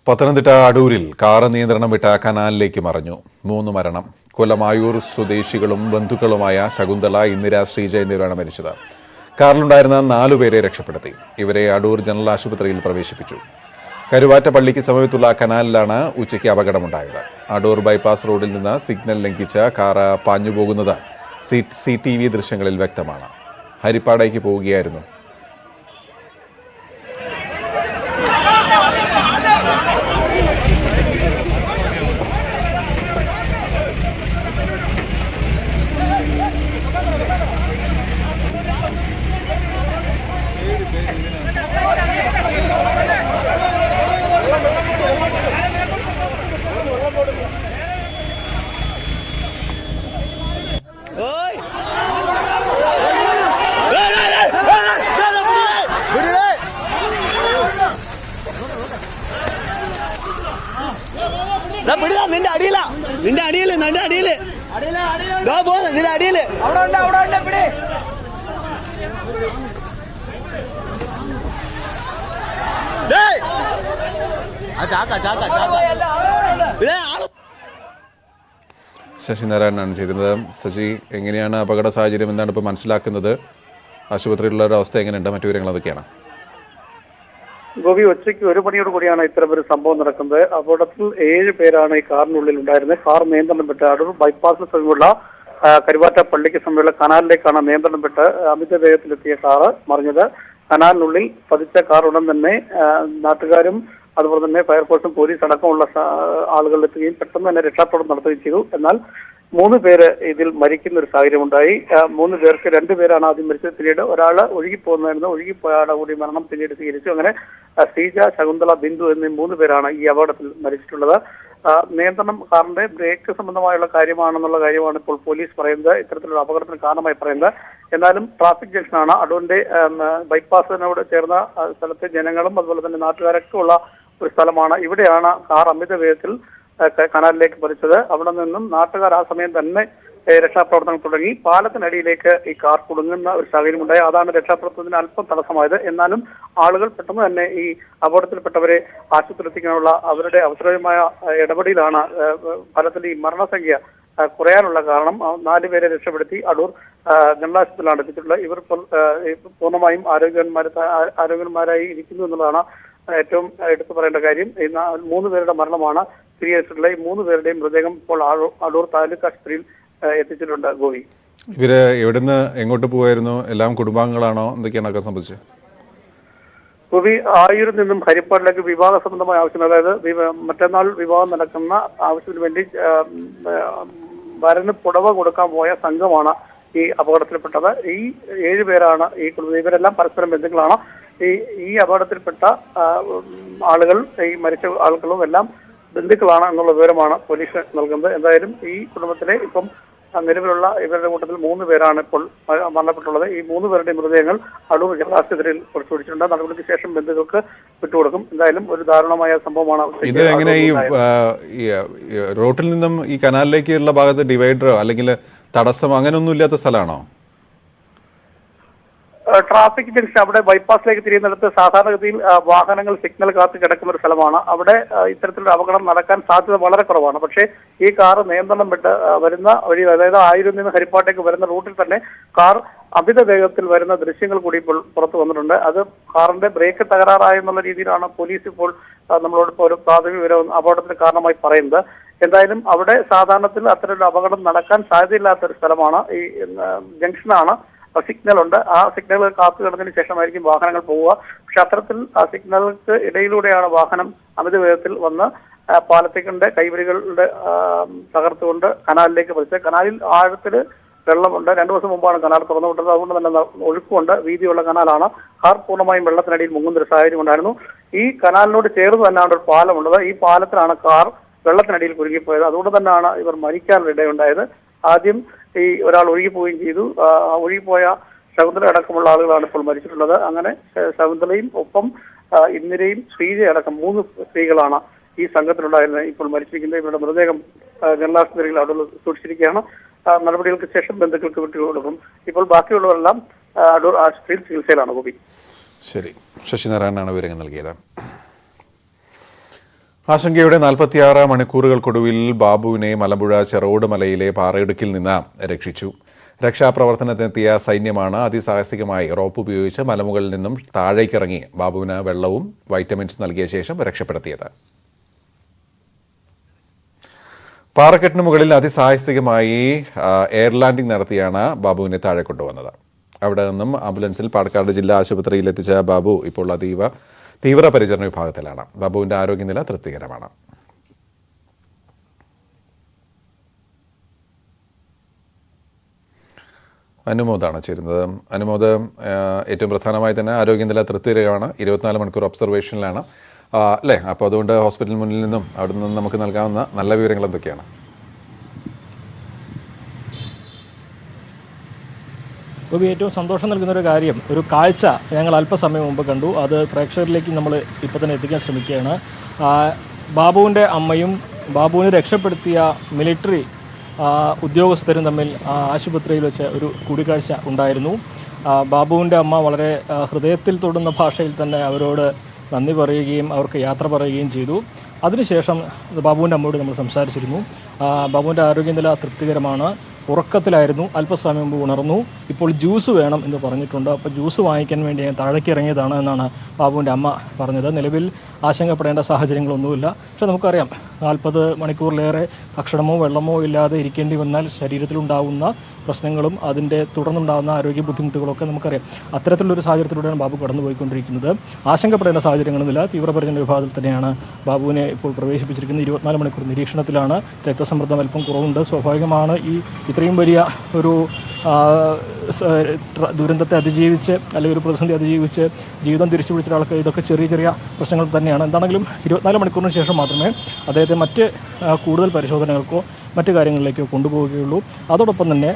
പത്തനംതിട്ട അടൂരിൽ കാറ് നിയന്ത്രണം വിട്ട കനാലിലേക്ക് മറിഞ്ഞു. 3 മരണം. കൊല്ലമായൂർ സ്വദേശികളും ബന്ധുക്കളുമായ ശകുന്തള, ഇന്ദിര, ശ്രീജ എന്നിവരാണ് മരിച്ചത്. കാറിലുണ്ടായിരുന്ന 4 പേരെ രക്ഷപ്പെടുത്തി. ഇവരെ അടൂർ ജനറൽ ആശുപത്രിയിൽ പ്രവേശിപ്പിച്ചു. കരുവാറ്റ പള്ളിക്ക് സമീപത്തുള്ള കനാലിലാണ് ഉച്ചയ്ക്ക് അപകടമുണ്ടായത്. അടൂർ ബൈപ്പാസ് റോഡിൽ നിന്ന് സിഗ്നൽ ലംഘിച്ച് കാറ് പാഞ്ഞുപോകുന്നത് CCTV ദൃശ്യങ്ങളിൽ വ്യക്തമാണ്. ഹരിപ്പാടേക്ക് പോവുകയായിരുന്നു. നിന്റെ അടിയില് ശശിനാരായണനാണ് ചേരുന്നത്. ശശി, എങ്ങനെയാണ് അപകട സാഹചര്യം, എന്താണ് ഇപ്പോൾ മനസ്സിലാക്കുന്നത്? ആശുപത്രിയിലുള്ള ഒരു അവസ്ഥ എങ്ങനെയുണ്ട്? മറ്റു വിവരങ്ങൾ അതൊക്കെയാണ്. ഗോപി, ഉച്ചയ്ക്ക് 1 മണിയോട് കൂടിയാണ് ഇത്തരമൊരു സംഭവം നടക്കുന്നത്. അപകടത്തിൽ 7 പേരാണ് ഈ കാറിനുള്ളിൽ ഉണ്ടായിരുന്നത്. കാർ നിയന്ത്രണം വിട്ട് അടൂർ ബൈപ്പാസിന് സമീപമുള്ള കരുവാറ്റ പള്ളിക്ക് സമീപമുള്ള കനാലിലേക്കാണ് നിയന്ത്രണം വിട്ട് അമിത വേഗത്തിലെത്തിയ കാറ് മറിഞ്ഞത്. കനാലിനുള്ളിൽ പതിച്ച കാർ ഉടൻ തന്നെ നാട്ടുകാരും അതുപോലെ തന്നെ ഫയർഫോഴ്സും പോലീസ് അടക്കമുള്ള ആളുകൾ എത്തുകയും പെട്ടെന്ന് തന്നെ രക്ഷാപ്രവർത്തനം നടത്തുകയും ചെയ്തു. എന്നാൽ 3 പേര് ഇതിൽ മരിക്കുന്ന ഒരു സാഹചര്യം ഉണ്ടായി. 3 പേർക്ക് 2 പേരാണ് ആദ്യം മരിച്ചത്. പിന്നീട് ഒരാൾ ഒഴുകിപ്പോകുന്നതായിരുന്നു. ഒഴുകിപ്പോയാളുടെ കൂടി മരണം പിന്നീട് സ്വീകരിച്ചു. അങ്ങനെ ശ്രീജ, ശകുന്തള, ബിന്ദു എന്നീ 3 പേരാണ് ഈ അപകടത്തിൽ മരിച്ചിട്ടുള്ളത്. നിയന്ത്രണം കാറിന്റെ ബ്രേക്ക് സംബന്ധമായുള്ള കാര്യമാണെന്നുള്ള കാര്യമാണ് ഇപ്പോൾ പോലീസ് പറയുന്നത്, ഇത്തരത്തിലുള്ള അപകടത്തിന് കാരണമായി പറയുന്നത്. എന്നാലും ട്രാഫിക് ജംഗ്ഷനാണ്. അടൂരിന്റെ ബൈപ്പാസിനോട് ചേർന്ന സ്ഥലത്തെ ജനങ്ങളും അതുപോലെ തന്നെ നാട്ടുകാരൊക്കെ ഉള്ള ഒരു സ്ഥലമാണ്. ഇവിടെയാണ് കാർ അമിത വേഗത്തിൽ കനാലിലേക്ക് പതിച്ചത്. അവിടെ നിന്നും നാട്ടുകാർ ആ സമയം തന്നെ രക്ഷാപ്രവർത്തനം തുടങ്ങി. പാലത്തിനടിയിലേക്ക് ഈ കാർ കുടുങ്ങുന്ന ഒരു സാഹചര്യം ഉണ്ടായി. അതാണ് രക്ഷാപ്രവർത്തനത്തിന് അല്പം തടസ്സമായത്. എന്നാലും ആളുകൾ പെട്ടെന്ന് തന്നെ ഈ അപകടത്തിൽപ്പെട്ടവരെ ആശുപത്രി എത്തിക്കാനുള്ള അവരുടെ അവസരമായ ഇടപെടലാണ് ഫലത്തിൽ ഈ മരണസംഖ്യ കുറയാനുള്ള കാരണം. 4 പേരെ രക്ഷപ്പെടുത്തി അടൂർ ജനറൽ ആശുപത്രിയിലാണ് എത്തിച്ചിട്ടുള്ളത്. ഇവർ പൂർണ്ണമായും ആരോഗ്യവാന്മാരായി ഇരിക്കുന്നു എന്നുള്ളതാണ് ഏറ്റവും എടുത്തു പറയേണ്ട കാര്യം. 3 പേരുടെ മരണമാണ് സ്ഥിരീകരിച്ചിട്ടുള്ളത്. ഈ 3 പേരുടെയും മൃതദേഹം ഇപ്പോൾ അടൂർ താലൂക്ക് ആശുപത്രിയിൽ എത്തിച്ചിട്ടുണ്ട്. ഗോപി, ഇവര് എവിടുന്ന് എങ്ങോട്ട് പോവായിരുന്നു? എല്ലാം കുടുംബാംഗങ്ങളാണോ? എന്തൊക്കെയാണ് സംഭവിച്ചത്? ഗോപി, ആയൂരിൽ നിന്നും ഹരിപ്പാടിലേക്ക് വിവാഹ സംബന്ധമായ ആവശ്യം, അതായത് മറ്റന്നാൾ വിവാഹം നടക്കുന്ന ആവശ്യത്തിന് വേണ്ടി വരന് പുടവ കൊടുക്കാൻ പോയ സംഘമാണ് ഈ അപകടത്തിൽപ്പെട്ടത്. ഈ 7 പേരാണ് ഈ കുടുംബം. ഇവരെല്ലാം പരസ്പരം ബന്ധുക്കളാണ്. ഈ അപകടത്തിൽപ്പെട്ട ആളുകൾ, ഈ മരിച്ച ആളുകളും എല്ലാം ബന്ധുക്കളാണ് എന്നുള്ള വിവരമാണ് പോലീസ് നൽകുന്നത്. എന്തായാലും ഈ കുടുംബത്തിലെ ഇപ്പം നിലവിലുള്ള ഇവരുടെ കൂട്ടത്തിൽ 3 പേരാണ് ഇപ്പോൾ മരണപ്പെട്ടുള്ളത്. ഈ 3 പേരുടെ മൃതദേഹങ്ങൾ അടൂർ ജനറൽ ആശുപത്രിയിൽ പുറത്തുവിടിച്ചിട്ടുണ്ട്. നടപടിക്ക് ശേഷം ബന്ധുക്കൾക്ക് വിട്ടുകൊടുക്കും. എന്തായാലും ഒരു ദാരുണമായ സംഭവമാണ്. ഇത് എങ്ങനെ ഈ റോട്ടിൽ നിന്നും ഈ കനാലിലേക്കുള്ള ഭാഗത്ത് ഡിവൈഡറോ അല്ലെങ്കിൽ തടസ്സം അങ്ങനെയൊന്നും ഇല്ലാത്ത സ്ഥലമാണോ? ട്രാഫിക് ജംഗ്ഷൻ അവിടെ ബൈപ്പാസിലേക്ക് തിരിയുന്നിടത്ത് സാധാരണഗതിയിൽ വാഹനങ്ങൾ സിഗ്നൽ കാത്ത് കിടക്കുന്ന ഒരു സ്ഥലമാണ്. അവിടെ ഇത്തരത്തിലൊരു അപകടം നടക്കാൻ സാധ്യത വളരെ കുറവാണ്. പക്ഷേ ഈ കാർ നിയന്ത്രണം വിട്ട് വരുന്ന വഴി, അതായത് ആയൂരിൽ നിന്ന് ഹരിപ്പാട്ടേക്ക് വരുന്ന റൂട്ടിൽ തന്നെ കാർ അമിത വേഗത്തിൽ വരുന്ന ദൃശ്യങ്ങൾ കൂടി ഇപ്പോൾ പുറത്തു വന്നിട്ടുണ്ട്. അത് കാറിന്റെ ബ്രേക്ക് തകരാറായെന്നുള്ള രീതിയിലാണ് പോലീസ് ഇപ്പോൾ നമ്മളോട് ഇപ്പോൾ ഒരു പ്രാഥമിക വിവരം അപകടത്തിന് കാരണമായി പറയുന്നത്. എന്തായാലും അവിടെ സാധാരണത്തിൽ അത്തരമൊരു അപകടം നടക്കാൻ സാധ്യതയില്ലാത്ത ഒരു സ്ഥലമാണ്. ഈ ജംഗ്ഷനാണ്. സിഗ്നൽ ഉണ്ട്. ആ സിഗ്നലുകൾ കാത്തു കിടന്നതിന് ശേഷമായിരിക്കും വാഹനങ്ങൾ പോവുക. പക്ഷെ അത്തരത്തിൽ ആ സിഗ്നലുകൾക്ക് ഇടയിലൂടെയാണ് വാഹനം അമിത വേഗത്തിൽ വന്ന് പാലത്തേക്കിന്റെ കൈവരികളുടെ തകർത്തുകൊണ്ട് കനാലിലേക്ക് പതിച്ചത്. കനാലിൽ ആഴത്തിൽ വെള്ളമുണ്ട്. 2 ദിവസം മുമ്പാണ് കനാൽ തുറന്നു വിട്ടത്. അതുകൊണ്ട് തന്നെ ഒഴുക്കുണ്ട്. വീതിയുള്ള കനാലാണ്. കാർ പൂർണ്ണമായും വെള്ളത്തിനടിയിൽ മുങ്ങുന്ന ഒരു സാഹചര്യം ഉണ്ടായിരുന്നു. ഈ കനാലിനോട് ചേർന്ന് തന്നെയാണ് ഒരു പാലമുള്ളത്. ഈ പാലത്തിലാണ് കാർ വെള്ളത്തിനടിയിൽ കുരുങ്ങിപ്പോയത്. അതുകൊണ്ട് തന്നെയാണ് ഇവർ മരിക്കാനിടയുണ്ടായത്. ആദ്യം ഈ ഒരാൾ ഒഴുകിപ്പോവുകയും ചെയ്തു. ഒഴുകിപ്പോയ ശകുന്തള അടക്കമുള്ള ആളുകളാണ് ഇപ്പോൾ മരിച്ചിട്ടുള്ളത്. അങ്ങനെ ശകുന്തളയും ഒപ്പം ഇന്ദിരയും ശ്രീജയും അടക്കം 3 സ്ത്രീകളാണ് ഈ സംഘത്തിലുണ്ടായിരുന്നത്. ഇപ്പോൾ മരിച്ചിരിക്കുന്നത്. ഇവരുടെ മൃതദേഹം ജനറൽ ആശുപത്രിയിൽ അവിടെ സൂക്ഷിച്ചിരിക്കുകയാണ്. നടപടികൾക്ക് ശേഷം ബന്ധുക്കൾക്ക് വിട്ടുകൊടുക്കും. ഇപ്പോൾ ബാക്കിയുള്ളവരെല്ലാം അടൂർ ആശുപത്രിയിൽ ചികിത്സയിലാണ്. ഗോപി, ശരി. ശശിനാരായണനാണ് വിവരങ്ങൾ നൽകിയത്. ആശങ്കയുടെ 46 മണിക്കൂറുകൾക്കൊടുവിൽ ബാബുവിനെ മലമ്പുഴ ചെറോട് മലയിലെ പാറയിടുക്കിൽ നിന്ന് രക്ഷിച്ചു. രക്ഷാപ്രവർത്തനത്തിനെത്തിയ സൈന്യമാണ് അതിസാഹസികമായി റോപ്പ് ഉപയോഗിച്ച് മലമുകളിൽ നിന്നും താഴേക്കിറങ്ങി ബാബുവിന് വെള്ളവും വൈറ്റമിൻസ് നൽകിയ ശേഷം രക്ഷപ്പെടുത്തിയത്. പാറക്കെട്ടിന് മുകളിൽ അതിസാഹസികമായി എയർ ലാൻഡിംഗ് നടത്തിയാണ് ബാബുവിനെ താഴെ കൊണ്ടുവന്നത്. അവിടെ നിന്നും ആംബുലൻസിൽ പാലക്കാട് ജില്ലാ ആശുപത്രിയിൽ എത്തിച്ച ബാബു ഇപ്പോൾ തീവ്ര പരിചരണ വിഭാഗത്തിലാണ്. ബാബുവിന്റെ ആരോഗ്യനില തൃപ്തികരമാണ്. അനുമോദാണ് ചേരുന്നത്. അനുമോദ്, ഏറ്റവും പ്രധാനമായി തന്നെ ആരോഗ്യനില തൃപ്തികരമാണ്. 24 മണിക്കൂർ ഒബ്സർവേഷനിലാണ് അല്ലേ? അപ്പോൾ അതുകൊണ്ട് ഹോസ്പിറ്റലിന് മുന്നിൽ നിന്നും അവിടെ നിന്നും നമുക്ക് നൽകാവുന്ന നല്ല വിവരങ്ങൾ എന്തൊക്കെയാണ്? ഏറ്റവും സന്തോഷം നൽകുന്നൊരു കാര്യം, ഒരു കാഴ്ച ഞങ്ങൾ അല്പസമയം മുമ്പ് കണ്ടു. അത് പ്രേക്ഷകരിലേക്ക് നമ്മൾ ഇപ്പോൾ തന്നെ എത്തിക്കാൻ ശ്രമിക്കുകയാണ്. ബാബുവിൻ്റെ അമ്മയും ബാബുവിനെ രക്ഷപ്പെടുത്തിയ മിലിറ്ററി ഉദ്യോഗസ്ഥരും തമ്മിൽ ആശുപത്രിയിൽ വെച്ച് ഒരു കൂടിക്കാഴ്ച ഉണ്ടായിരുന്നു. ബാബുവിൻ്റെ അമ്മ വളരെ ഹൃദയത്തിൽ തൊടുന്ന ഭാഷയിൽ തന്നെ അവരോട് നന്ദി പറയുകയും അവർക്ക് യാത്ര പറയുകയും ചെയ്തു. അതിനുശേഷം ബാബുവിൻ്റെ അമ്മയോട് നമ്മൾ സംസാരിച്ചിരുന്നു. ബാബുവിൻ്റെ ആരോഗ്യനില തൃപ്തികരമാണ്. ഉറക്കത്തിലായിരുന്നു, അല്പസമയം മുമ്പ് ഉണർന്നു. ഇപ്പോൾ ജ്യൂസ് വേണം എന്ന് പറഞ്ഞിട്ടുണ്ട്. അപ്പോൾ ജ്യൂസ് വാങ്ങിക്കാൻ വേണ്ടി ഞാൻ താഴേക്ക് ഇറങ്ങിയതാണ് എന്നാണ് ബാബുവിൻ്റെ അമ്മ പറഞ്ഞത്. നിലവിൽ ആശങ്കപ്പെടേണ്ട സാഹചര്യങ്ങളൊന്നുമില്ല. പക്ഷേ നമുക്കറിയാം, 40 മണിക്കൂറിലേറെ ഭക്ഷണമോ വെള്ളമോ ഇല്ലാതെ ഇരിക്കേണ്ടി വന്നാൽ ശരീരത്തിലുണ്ടാകുന്ന പ്രശ്നങ്ങളും അതിൻ്റെ തുടർന്നുണ്ടാകുന്ന ആരോഗ്യ ബുദ്ധിമുട്ടുകളൊക്കെ നമുക്കറിയാം. അത്തരത്തിലുള്ളൊരു സാഹചര്യത്തിലൂടെയാണ് ബാബു കടന്നുപോയിക്കൊണ്ടിരിക്കുന്നത്. ആശങ്കപ്പെടേണ്ട സാഹചര്യങ്ങളൊന്നുമില്ല. തീവ്രപരിചരണ വിഭാഗത്തിൽ തന്നെയാണ് ബാബുവിനെ ഇപ്പോൾ പ്രവേശിപ്പിച്ചിരിക്കുന്നത്. 24 മണിക്കൂർ നിരീക്ഷണത്തിലാണ്. രക്തസമ്മർദ്ദം അല്പം കുറവുണ്ട്. സ്വാഭാവികമാണ്. ഇത്രയും വലിയ ഒരു ദുരന്തത്തെ അതിജീവിച്ച് അല്ലെങ്കിൽ ഒരു പ്രതിസന്ധി അതിജീവിച്ച് ജീവിതം തിരിച്ചു പിടിച്ച ഒരാൾക്ക് ഇതൊക്കെ ചെറിയ ചെറിയ പ്രശ്നങ്ങൾ തന്നെയാണ്. എന്താണെങ്കിലും 24 മണിക്കൂറിന് ശേഷം മാത്രമേ അദ്ദേഹത്തെ മറ്റ് കൂടുതൽ പരിശോധനകൾക്കോ മറ്റു കാര്യങ്ങളിലേക്കോ കൊണ്ടുപോവുകയുള്ളൂ. അതോടൊപ്പം തന്നെ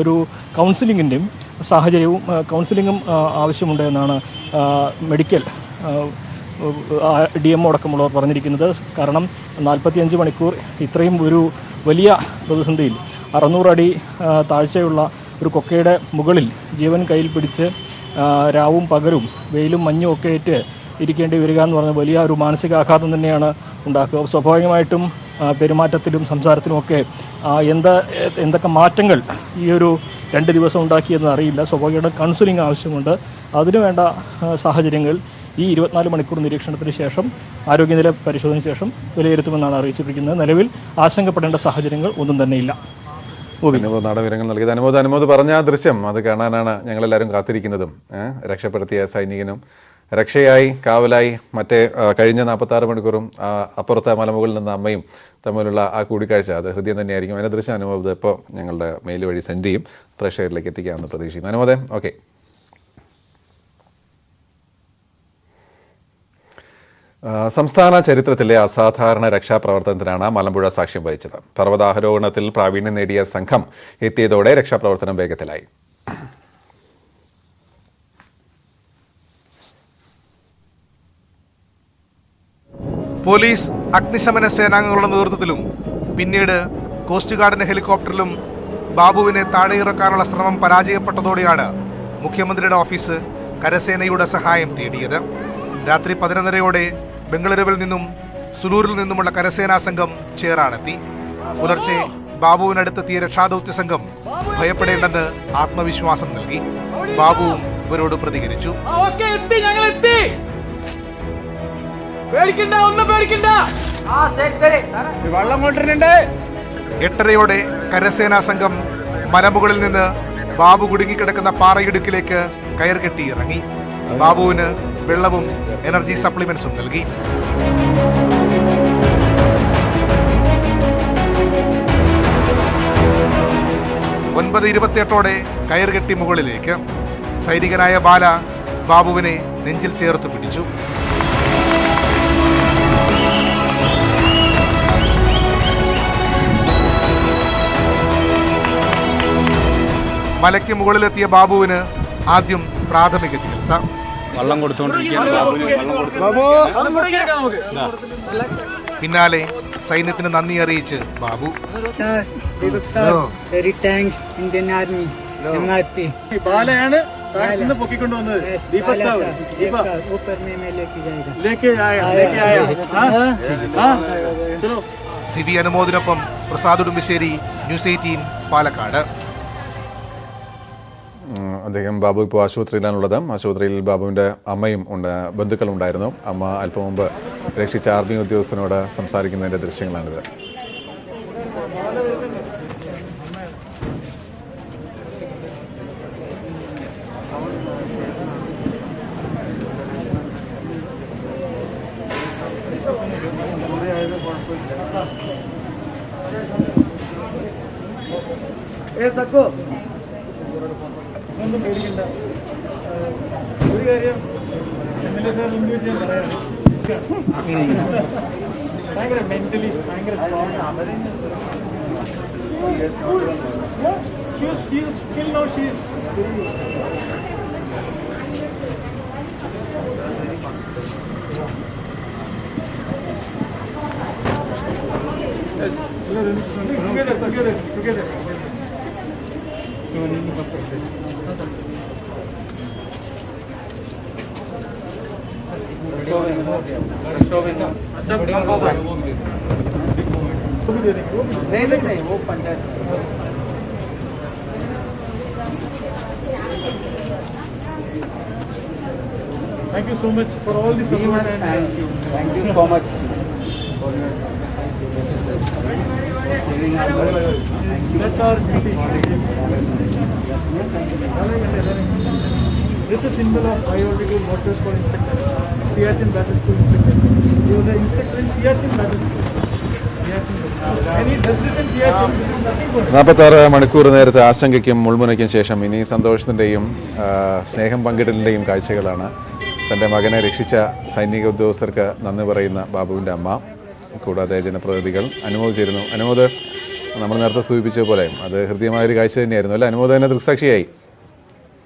ഒരു കൗൺസിലിങ്ങിൻ്റെയും സാഹചര്യവും കൗൺസിലിങ്ങും ആവശ്യമുണ്ട് എന്നാണ് മെഡിക്കൽ DMO അടക്കമുള്ളവർ പറഞ്ഞിരിക്കുന്നത്. കാരണം 45 മണിക്കൂർ ഇത്രയും ഒരു വലിയ പ്രതിസന്ധിയിൽ 600 അടി താഴ്ചയുള്ള ഒരു കൊക്കയുടെ മുകളിൽ ജീവൻ കയ്യിൽ പിടിച്ച് രാവും പകലും വെയിലും മഞ്ഞും ഒക്കെ ഏറ്റ് ഇരിക്കേണ്ടി വരിക എന്ന് പറഞ്ഞ വലിയ ഒരു മാനസികാഘാതം തന്നെയാണ് ഉണ്ടാക്കുക. സ്വാഭാവികമായിട്ടും പെരുമാറ്റത്തിലും സംസാരത്തിലുമൊക്കെ എന്തൊക്കെ മാറ്റങ്ങൾ ഈ ഒരു 2 ദിവസം ഉണ്ടാക്കിയെന്ന് അറിയില്ല. സ്വാഭാവികമായിട്ടും കൗൺസിലിംഗ് ആവശ്യമുണ്ട്. അതിനുവേണ്ട സാഹചര്യങ്ങൾ ഈ 24 മണിക്കൂർ നിരീക്ഷണത്തിന് ശേഷം ആരോഗ്യനില പരിശോധനയ്ക്ക് ശേഷം വിലയിരുത്തുമെന്നാണ് അറിയിച്ചിരിക്കുന്നത്. നിലവിൽ ആശങ്കപ്പെടേണ്ട സാഹചര്യങ്ങൾ ഒന്നും തന്നെയില്ല. വിവരങ്ങൾ നൽകിയത് അനുമോദ് പറഞ്ഞ ആ ദൃശ്യം അത് കാണാനാണ് ഞങ്ങളെല്ലാവരും കാത്തിരിക്കുന്നതും. രക്ഷപ്പെടുത്തിയ സൈനികനും രക്ഷയായി കാവലായി മറ്റേ കഴിഞ്ഞ 46 മണിക്കൂറും അപ്പുറത്തെ മലമുകളിൽ നിന്ന് അമ്മയും തമ്മിലുള്ള ആ കൂടിക്കാഴ്ച അത് ഹൃദയം തന്നെയായിരിക്കും. അതിൻ്റെ ദൃശ്യം അനുമോദ് ഇപ്പോൾ ഞങ്ങളുടെ മെയിൽ വഴി സെൻഡ് ചെയ്യും. പ്രേക്ഷകരിലേക്ക് എത്തിക്കാമെന്ന് പ്രതീക്ഷിക്കുന്നു. അനുമോദേ, ഓക്കെ. സംസ്ഥാന ചരിത്രത്തിലെ അസാധാരണ രക്ഷാപ്രവർത്തനത്തിനാണ് മലമ്പുഴ സാക്ഷ്യം വഹിച്ചത്. പർവ്വതാരോഹണത്തിൽ പ്രാവീണ്യം നേടിയ സംഘം എത്തിയതോടെ രക്ഷാപ്രവർത്തനം വേഗത്തിലായി. പോലീസ്, അഗ്നിശമന സേനാംഗങ്ങളുടെ നേതൃത്വത്തിലും പിന്നീട് കോസ്റ്റ് ഗാർഡിന്റെ ഹെലികോപ്റ്ററിലും ബാബുവിനെ താഴെയിറക്കാനുള്ള ശ്രമം പരാജയപ്പെട്ടതോടെയാണ് മുഖ്യമന്ത്രിയുടെ ഓഫീസ് കരസേനയുടെ സഹായം തേടിയത്. രാത്രി 11:30 ബംഗളൂരുവിൽ നിന്നും സുലൂരിൽ നിന്നുമുള്ള കരസേനാ സംഘം ചേറാണെത്തി. പുലർച്ചെ ബാബുവിനടുത്തെത്തിയ രക്ഷാദൗത്യ സംഘം ഭയപ്പെടേണ്ടെന്ന് ആത്മവിശ്വാസം നൽകി. ബാബുവും ഇവരോട് പ്രതികരിച്ചു. 8:30 കരസേനാ സംഘം മലമുകളിൽ നിന്ന് ബാബു കുടുങ്ങിക്കിടക്കുന്ന പാറയിടുക്കിലേക്ക് കയർ കെട്ടി ഇറങ്ങി. ബാബുവിന് വെള്ളവും എനർജി സപ്ലിമെന്റ്സും നൽകി. ഒൻപത് 28 കയർ കെട്ടി മുകളിലേക്ക്. സൈനികനായ ബാല ബാബുവിനെ നെഞ്ചിൽ ചേർത്ത് പിടിച്ചു. മലയ്ക്ക് മുകളിലെത്തിയ ബാബുവിന് ആദ്യം പ്രാഥമിക ചികിത്സ. വെള്ളം കൊടുത്തുകൊണ്ടിരിക്കുകയാണ്. പിന്നാലെ സൈന്യത്തിന് നന്ദി അറിയിച്ച് ബാബു. Very thanks Indian army, MRP. ബാലയാണ് ഇന്ന് പൊക്കിക്കൊണ്ടുവന്നത് ദീപക് സാഹു സി വി അനുമോദിനൊപ്പം പ്രസാദ് ഉടുമ്പശ്ശേരി, ന്യൂസ് 18 പാലക്കാട്. അദ്ദേഹം ബാബു ഇപ്പോൾ ആശുപത്രിയിലാണുള്ളത്. ആശുപത്രിയിൽ ബാബുവിൻ്റെ അമ്മയും ബന്ധുക്കളുണ്ടായിരുന്നു. അമ്മ അല്പം മുമ്പ് രക്ഷിച്ച ആർമി ഉദ്യോഗസ്ഥനോട് സംസാരിക്കുന്നതിൻ്റെ ദൃശ്യങ്ങളാണിത്. ഒന്നും പേടിക്കണ്ട. ഒരു കാര്യം MLA സാർ മുൻപ് വെച്ച് ഞാൻ പറയാം, ഭയങ്കര മെന്റലി ഭയങ്കര strong. together. Thank you so much for all the support and thank you so much for your that's our duty. This is a symbol of biological water for insect. Siachen battle school insect. You are the insect in Siachen battle school. And it does this in Siachen. This is nothing but 46 മണിക്കൂർ നേരത്തെ ആശങ്കയ്ക്കും മുൾമുനയ്ക്കും ശേഷം ഇനി സന്തോഷത്തിൻ്റെയും സ്നേഹം പങ്കിടലിൻ്റെയും കാഴ്ചകളാണ്. തൻ്റെ മകനെ രക്ഷിച്ച സൈനിക ഉദ്യോഗസ്ഥർക്ക് നന്ദി പറയുന്ന ബാബുവിൻ്റെ അമ്മ, കൂടാതെ ജനപ്രതിനിധികൾ. അനുമോദ് ചേരുന്നു. അനുമോദ്, നമ്മൾ നേരത്തെ സൂചിപ്പിച്ച പോലെ അത് ഹൃദ്യമായൊരു കാഴ്ച തന്നെയായിരുന്നു അല്ലേ? അനുമോദ് തന്നെ ദൃക്സാക്ഷിയായി.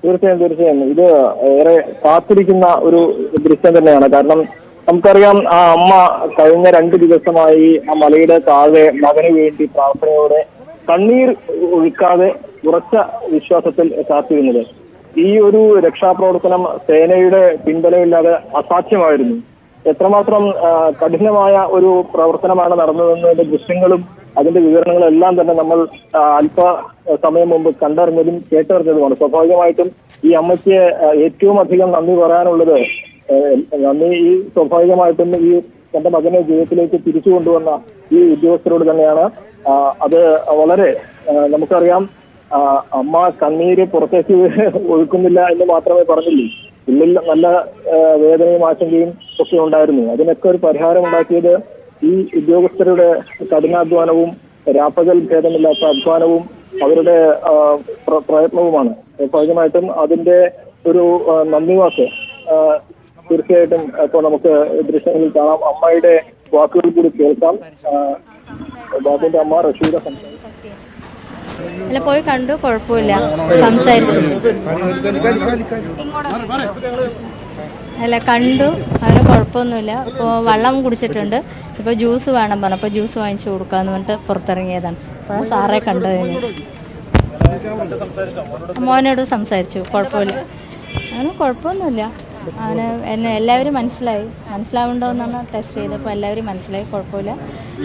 തീർച്ചയായും ഇത് ഏറെ കാത്തിരിക്കുന്ന ഒരു ദൃശ്യം തന്നെയാണ്. കാരണം നമുക്കറിയാം, ആ അമ്മ കഴിഞ്ഞ 2 ദിവസമായി ആ മലയുടെ താഴെ മകന് വേണ്ടി പ്രാർത്ഥനയോടെ കണ്ണീർ ഒഴുക്കാതെ ഉറച്ച വിശ്വാസത്തിൽ കാത്തിരുന്നത്. ഈ ഒരു രക്ഷാപ്രവർത്തനം സേനയുടെ പിന്തുണയില്ലാതെ അസാധ്യമായിരുന്നു. എത്രമാത്രം കഠിനമായ ഒരു പ്രവർത്തനമാണ് നടന്നതെന്നതിന്റെ ദൃശ്യങ്ങളും അതിന്റെ വിവരണങ്ങളും എല്ലാം തന്നെ നമ്മൾ അല്പ സമയം മുമ്പ് കണ്ടറിഞ്ഞതും കേട്ടറിഞ്ഞതുമാണ്. സ്വാഭാവികമായിട്ടും ഈ അമ്മയ്ക്ക് ഏറ്റവും അധികം നന്ദി പറയാനുള്ളത് ഈ സ്വാഭാവികമായിട്ടും ഈ തന്റെ മകനെ ജീവിതത്തിലേക്ക് തിരിച്ചു കൊണ്ടുവന്ന ഈ ഉദ്യോഗസ്ഥരോട് തന്നെയാണ്. അത് വളരെ നമുക്കറിയാം, അമ്മ കണ്ണീര് പുറത്തേക്ക് ഒഴുക്കുന്നില്ല എന്ന് മാത്രമേ പറഞ്ഞുള്ളൂ. ഉള്ളിൽ നല്ല വേദനയും ആശങ്കയും ഒക്കെ ഉണ്ടായിരുന്നു. അതിനൊക്കെ ഒരു പരിഹാരം ഉണ്ടാക്കിയത് ഈ ഉദ്യോഗസ്ഥരുടെ കഠിനാധ്വാനവും രാപ്പകൽ ഭേദമില്ലാത്ത അധ്വാനവും അവരുടെ പ്രയത്നവുമാണ്. സ്വാഭാവികമായിട്ടും അതിന്റെ ഒരു നന്ദി വാക്ക് തീർച്ചയായിട്ടും ഇപ്പോൾ നമുക്ക് ദൃശ്യങ്ങളിൽ കാണാം. അമ്മയുടെ വാക്കുകൾ കൂടി കേൾക്കാം. ബാബുവിന്റെ അമ്മ റഷീദ സംസാരിച്ചു. അല്ല, പോയി കണ്ടു, കുഴപ്പമില്ല, സംസാരിച്ചു. അല്ല, കണ്ടു, അവന് കുഴപ്പമൊന്നുമില്ല. ഇപ്പോൾ വെള്ളം കുടിച്ചിട്ടുണ്ട്. ഇപ്പോൾ ജ്യൂസ് വേണം പറഞ്ഞു, അപ്പോൾ ജ്യൂസ് വാങ്ങിച്ചു കൊടുക്കാന്ന് പറഞ്ഞിട്ട് പുറത്തിറങ്ങിയതാണ്. അപ്പോൾ സാറേ കണ്ടതിന് മോനോട് സംസാരിച്ചു. കുഴപ്പമില്ല, അവന് കുഴപ്പമൊന്നുമില്ല. അവന് എന്നെ എല്ലാവരും മനസ്സിലാവുണ്ടോ എന്നാണ് ടെസ്റ്റ് ചെയ്തപ്പോൾ എല്ലാവരും മനസ്സിലായി. കുഴപ്പമില്ല.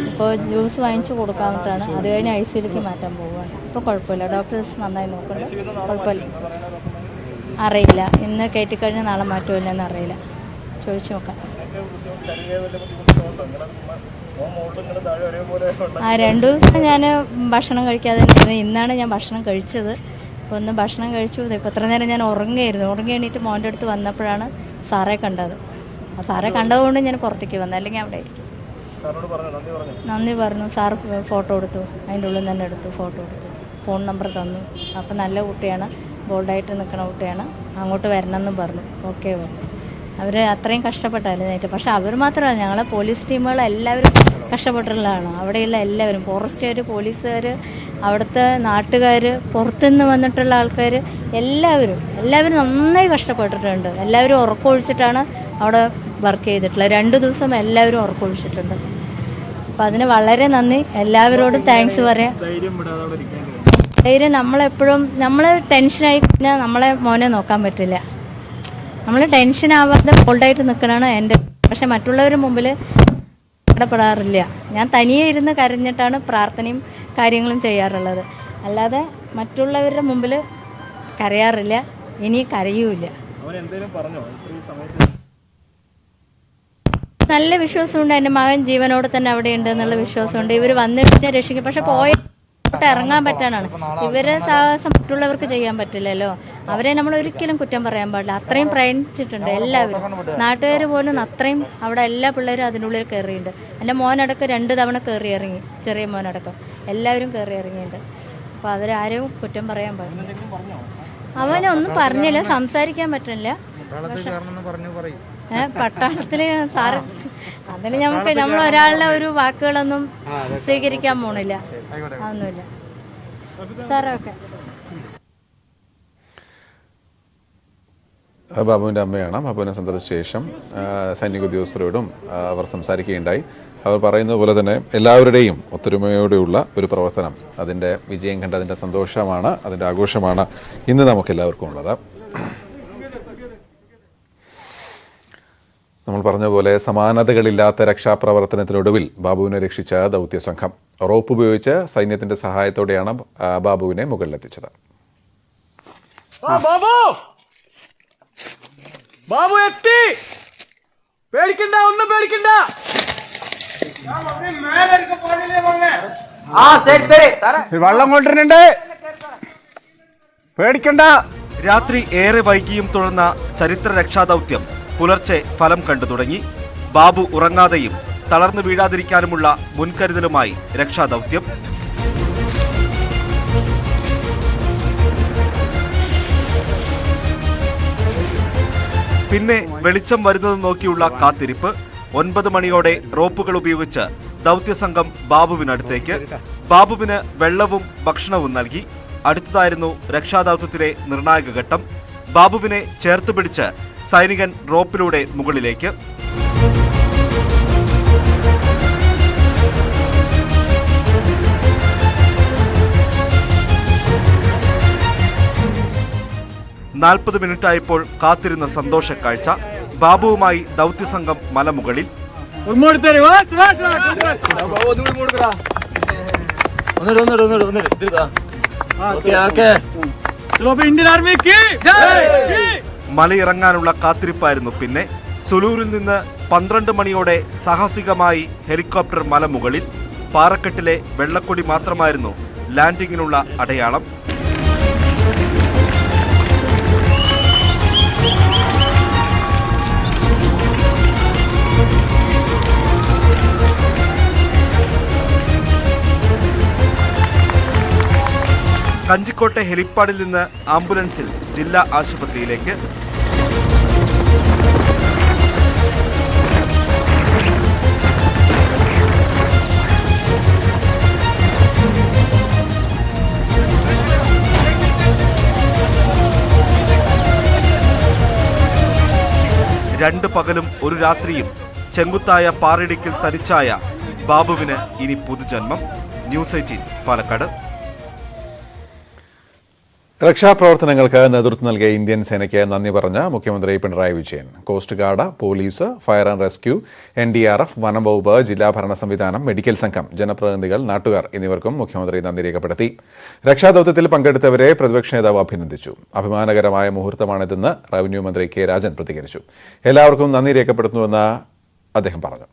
ഇപ്പോൾ ജ്യൂസ് വാങ്ങിച്ചു കൊടുക്കാമെന്നിട്ടാണ്. അത് കഴിഞ്ഞ് ICUലേക്ക് മാറ്റാൻ പോവുകയാണ്. ഇപ്പോൾ കുഴപ്പമില്ല, ഡോക്ടേഴ്സ് നന്നായി നോക്കുന്നുണ്ട്. കുഴപ്പമില്ല. അറിയില്ല, ഇന്ന് കയറ്റിക്കഴിഞ്ഞാൽ നാളെ മാറ്റുമില്ലെന്ന് അറിയില്ല, ചോദിച്ചു നോക്കാം. 2 ദിവസം ഞാൻ ഭക്ഷണം കഴിക്കാതെ ഇരുന്നു. ഇന്നാണ് ഞാൻ ഭക്ഷണം കഴിച്ചത്. അപ്പോൾ ഒന്ന് ഭക്ഷണം കഴിച്ചു. ഇപ്പോൾ ഇത്ര നേരം ഞാൻ ഉറങ്ങി എണീറ്റ് മോൻ്റെ അടുത്ത് വന്നപ്പോഴാണ് സാറെ കണ്ടത്. ആ സാറെ കണ്ടതുകൊണ്ട് ഞാൻ പുറത്തേക്ക് വന്നത്, അല്ലെങ്കിൽ അവിടെ ആയിരിക്കും. നന്ദി പറഞ്ഞു. സാർ ഫോട്ടോ എടുത്തു, അതിൻ്റെ ഉള്ളിൽ തന്നെ എടുത്തു, ഫോട്ടോ എടുത്തു, ഫോൺ നമ്പർ തന്നു. അപ്പം നല്ല കുട്ടിയാണ്, ബോൾഡായിട്ട് നിൽക്കുന്ന കുട്ടിയാണ്, അങ്ങോട്ട് വരണമെന്നും പറഞ്ഞു. ഓക്കെ പറഞ്ഞു. അവർ അത്രയും കഷ്ടപ്പെട്ടായിരുന്നു. പക്ഷെ അവർ മാത്രമല്ല, ഞങ്ങളെ പോലീസ് ടീമുകൾ എല്ലാവരും കഷ്ടപ്പെട്ടിട്ടുള്ളതാണ്. അവിടെയുള്ള എല്ലാവരും, ഫോറസ്റ്റുകാർ, പോലീസുകാർ, അവിടുത്തെ നാട്ടുകാർ, പുറത്തുനിന്ന് വന്നിട്ടുള്ള ആൾക്കാർ, എല്ലാവരും നന്നായി കഷ്ടപ്പെട്ടിട്ടുണ്ട്. എല്ലാവരും ഉറക്കമൊഴിച്ചിട്ടാണ് അവിടെ വർക്ക് ചെയ്തിട്ടുള്ളത്. 2 ദിവസം എല്ലാവരും ഉറക്കമൊഴിച്ചിട്ടുണ്ട്. അപ്പം അതിന് വളരെ നന്ദി. എല്ലാവരോടും താങ്ക്സ് പറയാം. ധൈര്യം നമ്മളെപ്പോഴും നമ്മൾ ടെൻഷനായി കഴിഞ്ഞാൽ നമ്മളെ മോനെ നോക്കാൻ പറ്റില്ല. നമ്മൾ ടെൻഷൻ ആവാതെ ബോൾഡായിട്ട് നിൽക്കണതാണ് എൻ്റെ. പക്ഷെ മറ്റുള്ളവരുടെ മുമ്പിൽ ഇടപെടാറില്ല. ഞാൻ തനിയെ ഇരുന്ന് കരഞ്ഞിട്ടാണ് പ്രാർത്ഥനയും കാര്യങ്ങളും ചെയ്യാറുള്ളത്. അല്ലാതെ മറ്റുള്ളവരുടെ മുമ്പിൽ കരയാറില്ല, ഇനി കരയൂല. നല്ല വിശ്വാസമുണ്ട് എൻ്റെ മകൻ ജീവനോട് തന്നെ അവിടെ ഉണ്ട് എന്നുള്ള വിശ്വാസമുണ്ട്. ഇവർ വന്നിട്ട് രക്ഷിക്കും. പക്ഷെ ഇറങ്ങാൻ പറ്റാനാണ് ഇവരെ സാഹസം മറ്റുള്ളവർക്ക് ചെയ്യാൻ പറ്റില്ലല്ലോ. അവരെ നമ്മൾ ഒരിക്കലും കുറ്റം പറയാൻ പാടില്ല. അത്രയും പ്രയത്നിച്ചിട്ടുണ്ട് എല്ലാവരും. നാട്ടുകാർ പോലും അത്രയും അവിടെ എല്ലാ പിള്ളേരും അതിനുള്ളിൽ കയറിയിട്ടുണ്ട്. എൻ്റെ മോനടക്കം 2 തവണ കയറി ഇറങ്ങി, ചെറിയ മോനടക്കം എല്ലാവരും കയറി ഇറങ്ങിയിട്ടുണ്ട്. അപ്പോൾ അവരാരും കുറ്റം പറയാൻ പാടില്ല. അവനൊന്നും പറഞ്ഞില്ല, സംസാരിക്കാൻ പറ്റില്ല. പട്ടാളത്തില് സാറ് അതിന് നമ്മൾ ഒരാളുടെ ഒരു വാക്കുകളൊന്നും സ്വീകരിക്കാൻ പോണില്ല. അതൊന്നുമില്ല സാറേ. ഓക്കെ. ബാബുവിൻ്റെ അമ്മയാണ്. ബാബുവിനെ സന്ദർശിച്ച ശേഷം സൈനിക ഉദ്യോഗസ്ഥരോടും അവർ സംസാരിക്കുകയുണ്ടായി. അവർ പറയുന്നത് പോലെ തന്നെ എല്ലാവരുടെയും ഒത്തൊരുമയോടെയുള്ള ഒരു പ്രവർത്തനം, അതിൻ്റെ വിജയം കണ്ടതിൻ്റെ സന്തോഷമാണ്, അതിൻ്റെ ആഘോഷമാണ് ഇന്ന് നമുക്കെല്ലാവർക്കും ഉള്ളത്. നമ്മൾ പറഞ്ഞ പോലെ സമാനതകളില്ലാത്ത രക്ഷാപ്രവർത്തനത്തിനൊടുവിൽ ബാബുവിനെ രക്ഷിച്ച ദൗത്യസംഘം റോപ്പ് ഉപയോഗിച്ച് സൈന്യത്തിൻ്റെ സഹായത്തോടെയാണ് ബാബുവിനെ മുകളിലെത്തിച്ചത്. ബാബു എത്തി, പേടിക്കണ്ട, ഒന്നും പേടിക്കണ്ട. വെള്ളം കൊണ്ടിരുന്നുണ്ട്, പേടിക്കണ്ട. രാത്രി ഏറെ വൈകിയും തുടർന്ന ചരിത്ര രക്ഷാദൗത്യം പുലർച്ചെ ഫലം കണ്ടു തുടങ്ങി. ബാബു ഉറങ്ങാതെയും തളർന്നു വീഴാതിരിക്കാനുമുള്ള മുൻകരുതലുമായി രക്ഷാദൗത്യം. പിന്നെ വെളിച്ചം വരുന്നത് നോക്കിയുള്ള കാത്തിരിപ്പ്. 9 മണിയോടെ റോപ്പുകൾ ഉപയോഗിച്ച് ദൗത്യസംഘം ബാബുവിനടുത്തേക്ക്. ബാബുവിന് വെള്ളവും ഭക്ഷണവും നൽകി. അടുത്തതായിരുന്നു രക്ഷാദൗത്യത്തിലെ നിർണായക ഘട്ടം. ബാബുവിനെ ചേർത്ത് പിടിച്ച് സൈനികൻ റോപ്പിലൂടെ മുകളിലേക്ക്. നാൽപ്പത് മിനിറ്റായപ്പോൾ കാത്തിരുന്ന സന്തോഷ കാഴ്ച. ബാബുവുമായി ദൗത്യസംഘം മലമുകളിൽ. മലയിറങ്ങാനുള്ള കാത്തിരിപ്പായിരുന്നു പിന്നെ. സുലൂരിൽ നിന്ന് 12 മണിയോടെ സാഹസികമായി ഹെലികോപ്റ്റർ മലമുകളിൽ. പാറക്കെട്ടിലെ വെള്ളക്കൊടി മാത്രമായിരുന്നു ലാൻഡിങ്ങിനുള്ള അടയാളം. കഞ്ചിക്കോട്ടെ ഹെലിപ്പാഡിൽ നിന്ന് ആംബുലൻസിൽ ജില്ലാ ആശുപത്രിയിലേക്ക്. രണ്ട് പകലും ഒരു രാത്രിയും ചെങ്കുത്തായ പാറയിടുക്കിൽ തനിച്ചായ ബാബുവിന് ഇനി പുതുജന്മം. ന്യൂസ് 18 പാലക്കാട്. രക്ഷാപ്രവർത്തനങ്ങൾക്ക് നേതൃത്വം നൽകിയ ഇന്ത്യൻ സേനയ്ക്ക് നന്ദി പറഞ്ഞ മുഖ്യമന്ത്രി Pinarayi Vijayan. Coast guard, police, fire and rescue, NDRF, വനം വകുപ്പ്, ജില്ലാ ഭരണ സംവിധാനം, മെഡിക്കൽ സംഘം, ജനപ്രതിനിധികൾ, നാട്ടുകാർ എന്നിവർക്കും മുഖ്യമന്ത്രി നന്ദി രേഖപ്പെടുത്തി. രക്ഷാദൌത്യത്തിൽ പങ്കെടുത്തവരെ പ്രതിപക്ഷ നേതാവ് അഭിനന്ദിച്ചു. അഭിമാനകരമായ മുഹൂർത്തമാണിതെന്ന് റവന്യൂ മന്ത്രി കെ രാജൻ പ്രതികരിച്ചു. എല്ലാവർക്കും നന്ദി രേഖപ്പെടുത്തുന്നുവെന്ന് അദ്ദേഹം പറഞ്ഞു.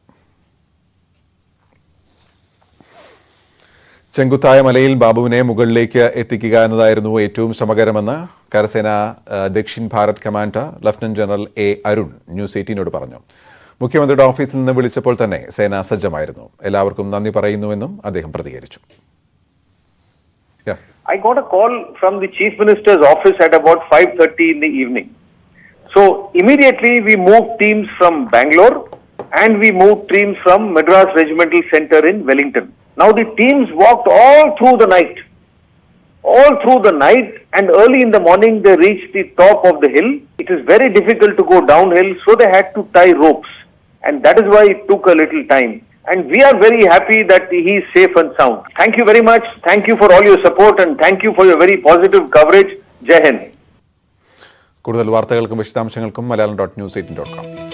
ചെങ്കുത്തായ മലയിൽ ബാബുവിനെ മുകളിലേക്ക് എത്തിക്കുക എന്നതായിരുന്നു ഏറ്റവും ശ്രമകരമെന്ന് കരസേന Dakshin Bharat commander lieutenant general A. Arun news 18നോട് പറഞ്ഞു. മുഖ്യമന്ത്രിയുടെ ഓഫീസിൽ നിന്ന് വിളിച്ചപ്പോൾ തന്നെ സേന സജ്ജമായിരുന്നു. എല്ലാവർക്കും നന്ദി പറയുന്നുവെന്നും അദ്ദേഹം പ്രതികരിച്ചു. I got a call from the Chief Minister's office at about 5:30 in the evening. So immediately we moved teams from Bangalore and we moved teams from Madras Regimental Center in Wellington. Now the teams walked all through the night, and early in the morning they reached the top of the hill. It is very difficult to go downhill, so they had to tie ropes, and that is why it took a little time. and we are very happy that he is safe and sound. Thank you very much. Thank you for all your support and thank you for your very positive coverage. Jai Hind. കൂടുതൽ വാർത്തകൾക്കും വിശദാംശങ്ങൾക്കും Malayalam.news18.com.